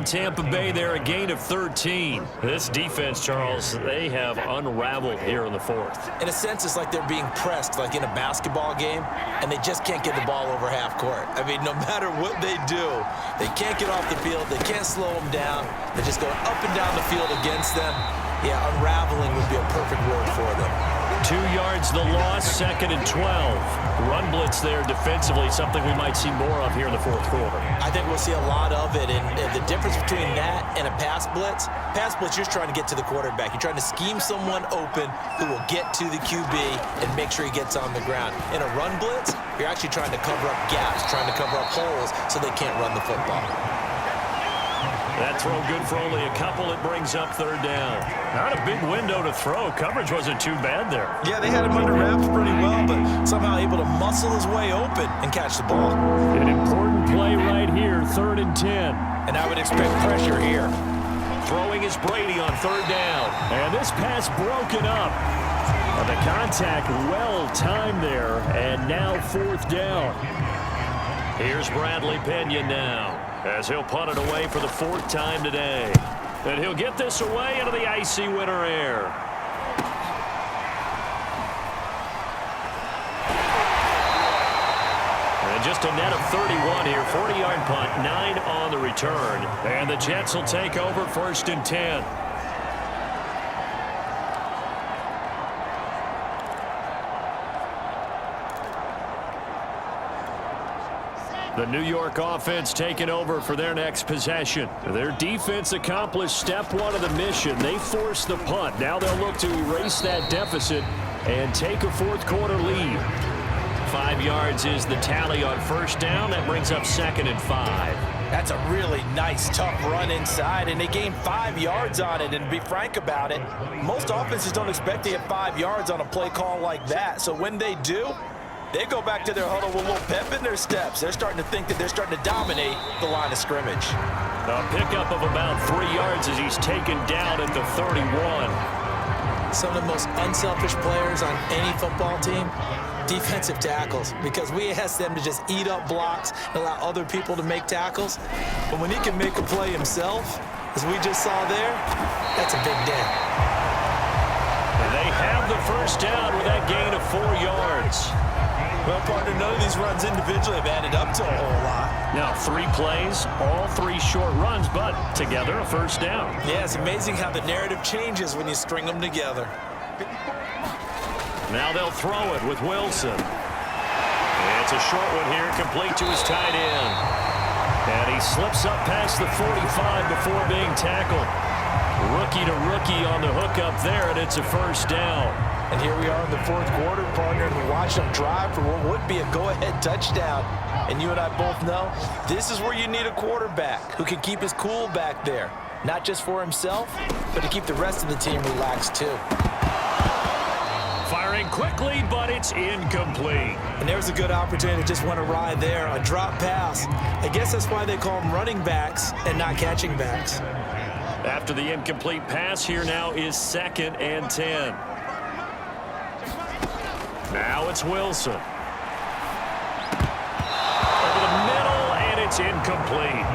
Tampa Bay there, a gain of 13. This defense, Charles, they have unraveled here in the fourth. In a sense, it's like they're being pressed, like in a basketball game, and they just can't get the ball over half court. I mean, no matter what they do, they can't get off the field. They can't slow them down. They're just going up and down the field against them. Yeah, unraveling would be a perfect word for them. 2 yards the loss, 2nd and 12. Run blitz there defensively, something we might see more of here in the fourth quarter. I think we'll see a lot of it, and the difference between that and a pass blitz, you're just trying to get to the quarterback. You're trying to scheme someone open who will get to the QB and make sure he gets on the ground. In a run blitz, you're actually trying to cover up gaps, trying to cover up holes so they can't run the football. That throw good for only a couple. It brings up 3rd down. Not a big window to throw. Coverage wasn't too bad there. Yeah, they had him under wraps pretty well, but somehow able to muscle his way open and catch the ball. An important play right here, 3rd and 10. And I would expect pressure here. Throwing is Brady on 3rd down. And this pass broken up. The contact well timed there, and now 4th down. Here's Bradley Pena now, as he'll punt it away for the 4th time today. And he'll get this away into the icy winter air. And just a net of 31 here, 40-yard punt, 9 on the return. And the Jets will take over 1st and 10. The New York offense taking over for their next possession. Their defense accomplished step 1 of the mission. They forced the punt. Now they'll look to erase that deficit and take a 4th quarter lead. 5 yards is the tally on 1st down. That brings up 2nd and 5. That's a really nice, tough run inside, and they gained 5 yards on it. And to be frank about it, most offenses don't expect to get 5 yards on a play call like that. So when they do, they go back to their huddle with a little pep in their steps. They're starting to think that they're starting to dominate the line of scrimmage. A pickup of about 3 yards as he's taken down at the 31. Some of the most unselfish players on any football team, defensive tackles, because we ask them to just eat up blocks and allow other people to make tackles. But when he can make a play himself, as we just saw there, that's a big day. They have the 1st down with that gain of 4 yards. Well, partner, none of these runs individually have added up to a whole lot. Now 3 plays, all 3 short runs, but together a 1st down. Yeah, it's amazing how the narrative changes when you string them together. Now they'll throw it with Wilson. It's a short one here, complete to his tight end. And he slips up past the 45 before being tackled. Rookie to rookie on the hook up there, and it's a 1st down. And here we are in the 4th quarter, partner, and we watch them drive for what would be a go-ahead touchdown. And you and I both know this is where you need a quarterback who can keep his cool back there, not just for himself, but to keep the rest of the team relaxed too. Firing quickly, but it's incomplete. And there's a good opportunity to just went awry there, a drop pass. I guess that's why they call them running backs and not catching backs. After the incomplete pass, here now is 2nd and 10. Now it's Wilson. Over the middle, and it's incomplete.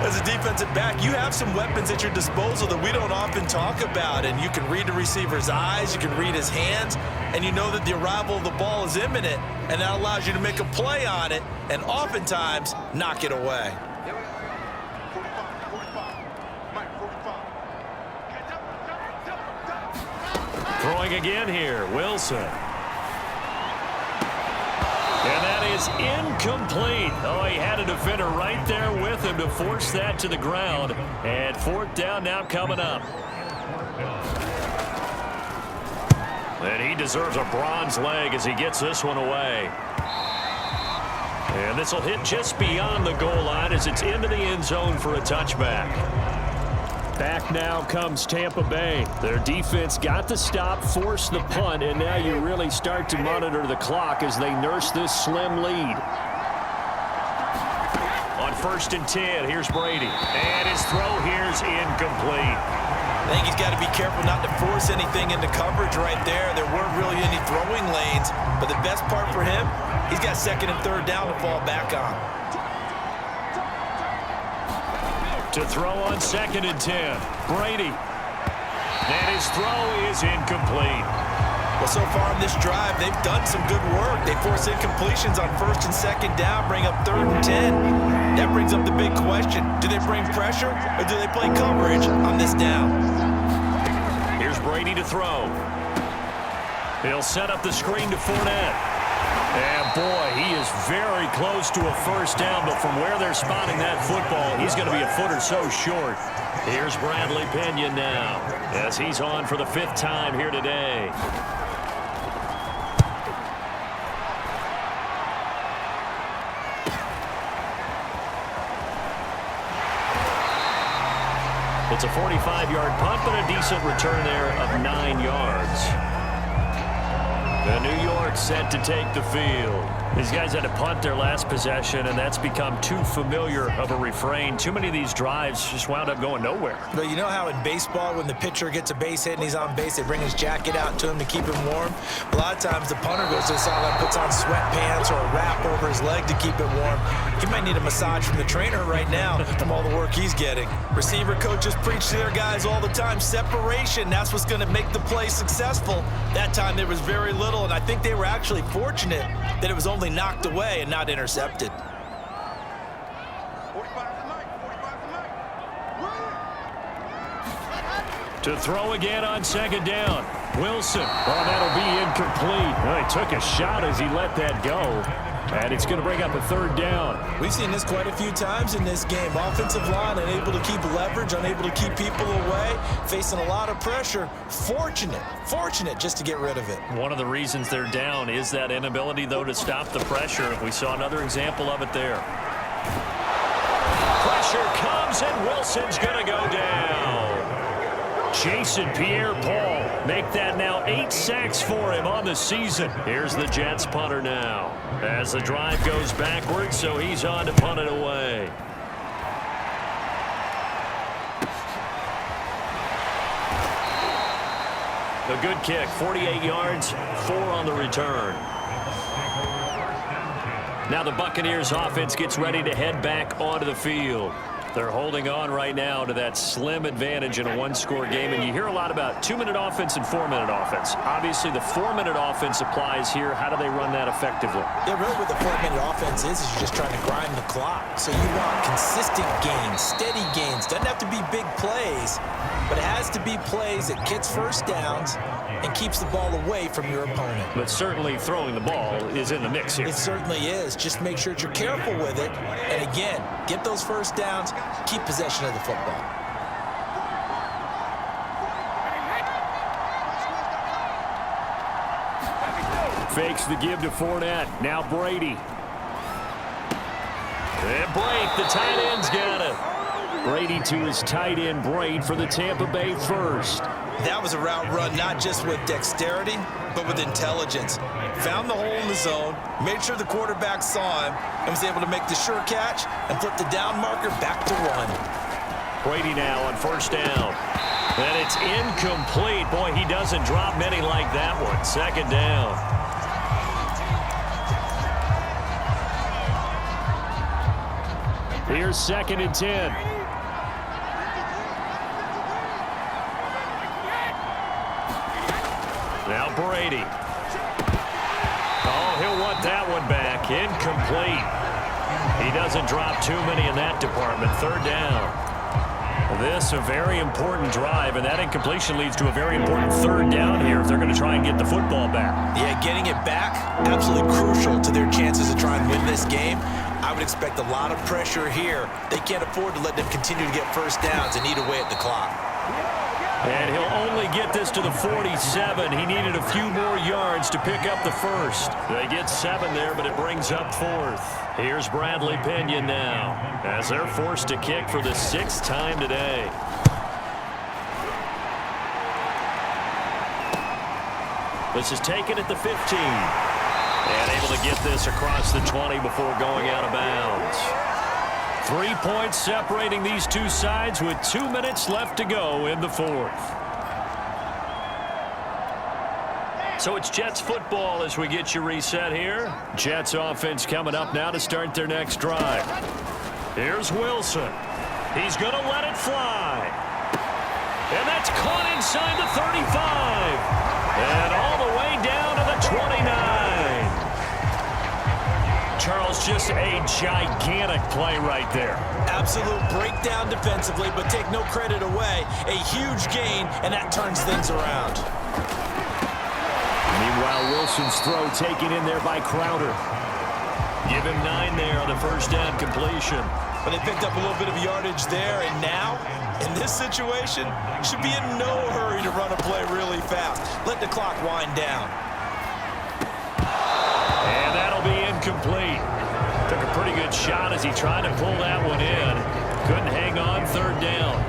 As a defensive back, you have some weapons at your disposal that we don't often talk about. And you can read the receiver's eyes, you can read his hands, and you know that the arrival of the ball is imminent. And that allows you to make a play on it and oftentimes knock it away. Throwing again here, Wilson. And that is incomplete. Oh, he had a defender right there with him to force that to the ground. And 4th down now coming up. And he deserves a bronze leg as he gets this one away. And this will hit just beyond the goal line as it's into the end zone for a touchback. Back now comes Tampa Bay. Their defense got the stop, forced the punt, and now you really start to monitor the clock as they nurse this slim lead. On 1st and 10, here's Brady. And his throw here's incomplete. I think he's got to be careful not to force anything into coverage right there. There weren't really any throwing lanes, but the best part for him, he's got 2nd and 3rd down to fall back on. To throw on 2nd and 10. Brady. And his throw is incomplete. Well, so far in this drive, they've done some good work. They force incompletions on 1st and 2nd down, bring up 3rd and 10. That brings up the big question. Do they bring pressure or do they play coverage on this down? Here's Brady to throw. He'll set up the screen to Fournette. And boy, he is very close to a 1st down, but from where they're spotting that football, he's going to be a foot or so short. Here's Bradley Pinion now, as he's on for the 5th time here today. It's a 45-yard punt, but a decent return there of 9 yards. And New York set to take the field. These guys had to punt their last possession, and that's become too familiar of a refrain. Too many of these drives just wound up going nowhere. But you know how in baseball, when the pitcher gets a base hit and he's on base, they bring his jacket out to him to keep him warm? A lot of times the punter goes to the sideline, puts on sweatpants or a wrap over his leg to keep it warm. He might need a massage from the trainer right now from all the work he's getting. Receiver coaches preach to their guys all the time, separation, that's what's going to make the play successful. That time there was very little, and I think they were actually fortunate that it was only knocked away and not intercepted. To throw again on 2nd down. Wilson. Oh, that'll be incomplete. Well, he took a shot as he let that go. And it's going to bring up a 3rd down. We've seen this quite a few times in this game. Offensive line unable to keep leverage, unable to keep people away, facing a lot of pressure. Fortunate just to get rid of it. One of the reasons they're down is that inability, though, to stop the pressure. We saw another example of it there. Pressure comes, and Wilson's going to go down. Jason Pierre-Paul make that now 8 sacks for him on the season. Here's the Jets punter now as the drive goes backwards, so he's on to punt it away. A good kick, 48 yards, 4 on the return. Now the Buccaneers offense gets ready to head back onto the field. They're holding on right now to that slim advantage in a 1-score game, and you hear a lot about 2-minute offense and 4-minute offense. Obviously, the 4-minute offense applies here. How do they run that effectively? Yeah, really what the 4-minute offense is you're just trying to grind the clock. So you want consistent gains, steady gains. Doesn't have to be big plays, but it has to be plays that gets 1st downs and keeps the ball away from your opponent. But certainly throwing the ball is in the mix here. It certainly is. Just make sure that you're careful with it. And again, get those 1st downs, keep possession of the football. Fakes the give to Fournette. Now Brady. And Blake, the tight end's got it. Brady to his tight end, Braid, for the Tampa Bay 1st. That was a route run not just with dexterity, but with intelligence. Found the hole in the zone, made sure the quarterback saw him, and was able to make the sure catch and flip the down marker back to 1. Brady now on 1st down. And it's incomplete. Boy, he doesn't drop many like that one. 2nd down. Here's 2nd and 10. Now Brady. Oh, he'll want that one back. Incomplete. He doesn't drop too many in that department. 3rd down. This a very important drive, and that incompletion leads to a very important 3rd down here if they're going to try and get the football back. Yeah, getting it back, absolutely crucial to their chances to try and win this game. I would expect a lot of pressure here. They can't afford to let them continue to get 1st downs and eat away at the clock. And he'll only get this to the 47. He needed a few more yards to pick up the 1st. They get 7 there, but it brings up 4th. Here's Bradley Pinion now as they're forced to kick for the 6th time today. This is taken at the 15. And able to get this across the 20 before going out of bounds. 3 points separating these two sides with 2 minutes left to go in the 4th. So it's Jets football as we get you reset here. Jets offense coming up now to start their next drive. Here's Wilson. He's going to let it fly. And that's caught inside the 35. And all the way down to the 29. Charles, just a gigantic play right there. Absolute breakdown defensively, but take no credit away. A huge gain, and that turns things around. Meanwhile, Wilson's throw taken in there by Crowder. Give him 9 there on the first down completion. But they picked up a little bit of yardage there, and now, in this situation, should be in no hurry to run a play really fast. Let the clock wind down. And that'll be incomplete. Took a pretty good shot as he tried to pull that one in. Couldn't hang on third down.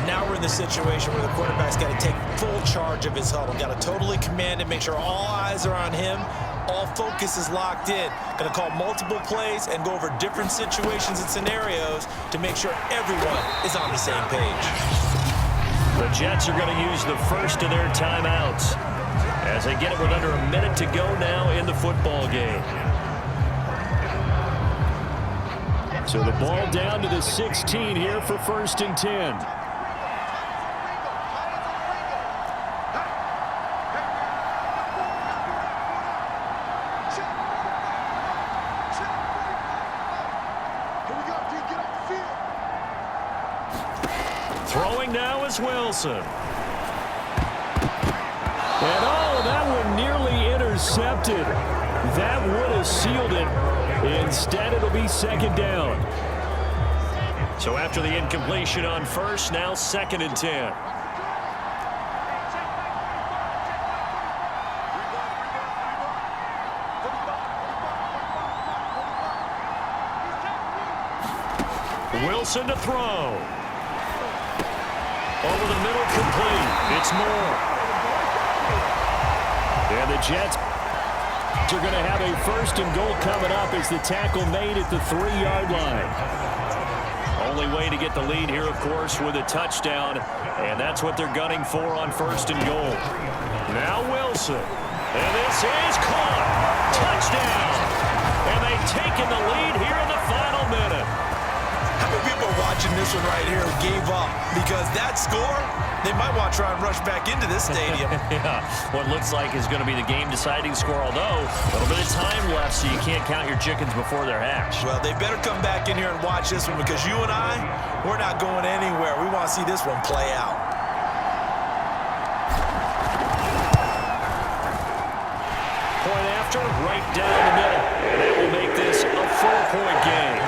Now we're in the situation where the quarterback's got to take full charge of his huddle. Got to totally command it, make sure all eyes are on him. All focus is locked in. Going to call multiple plays and go over different situations and scenarios to make sure everyone is on the same page. The Jets are going to use the first of their timeouts as they get it with under a minute to go now in the football game. So the ball down to the 16 here for 1st and 10. Throwing now is Wilson. And oh, that one nearly intercepted. That would have sealed it. Instead, it'll be 2nd down. So after the incompletion on first, now 2nd and 10. Wilson to throw. Over the middle, complete. It's Moore. And the Jets are going to have a 1st and goal coming up as the tackle made at the 3-yard line. Only way to get the lead here, of course, with a touchdown. And that's what they're gunning for on 1st and goal. Now Wilson. And this is caught. Touchdown. And they've taken the lead here in the final minute. How many people are watching this one right here who gave up? Because that score, they might want to try and rush back into this stadium. Yeah, what looks like is going to be the game-deciding score, although a little bit of time left, so you can't count your chickens before they're hatched. Well, they better come back in here and watch this one, because you and I, we're not going anywhere. We want to see this one play out. Point after, right down the middle. And that will make this a 4-point game.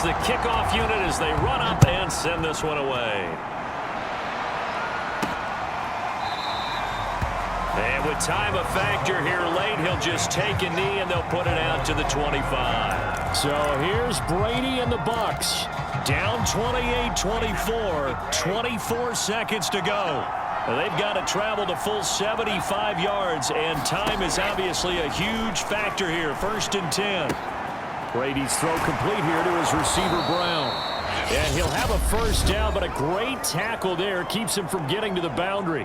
The kickoff unit as they run up and send this one away. And with time a factor here late, he'll just take a knee and they'll put it out to the 25. So here's Brady and the Bucs. Down 28-24, 24 seconds to go. They've got to travel the full 75 yards, and time is obviously a huge factor here. 1st and 10. Brady's throw complete here to his receiver, Brown. And he'll have a 1st down, but a great tackle there keeps him from getting to the boundary.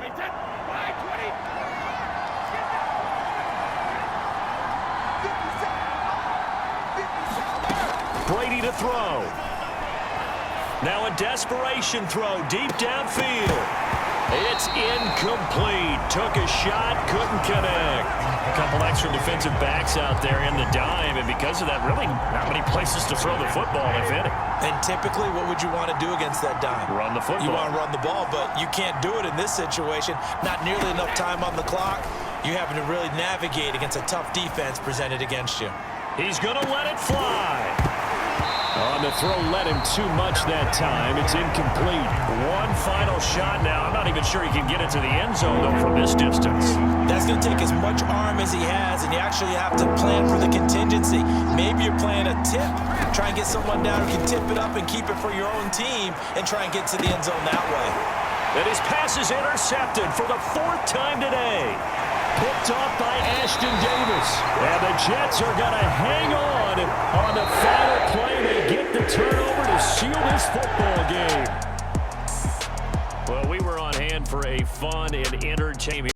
Brady to throw. Now a desperation throw deep downfield. It's incomplete. Took a shot, couldn't connect. A couple extra defensive backs out there in the dime, and because of that, really not many places to throw the football, if any. And typically, what would you want to do against that dime? Run the football. You want to run the ball, but you can't do it in this situation. Not nearly enough time on the clock. You having to really navigate against a tough defense presented against you. He's going to let it fly. On the throw, led him too much that time. It's incomplete. One final shot now. I'm not even sure he can get it to the end zone, though, from this distance. That's going to take as much arm as he has, and you actually have to plan for the contingency. Maybe you're playing a tip. Try and get someone down who can tip it up and keep it for your own team and try and get to the end zone that way. And his pass is intercepted for the 4th time today. Picked off by Ashton Davis. And the Jets are going to hang on the final play. They get the turnover to seal this football game. Well, we were on hand again for a fun and entertaining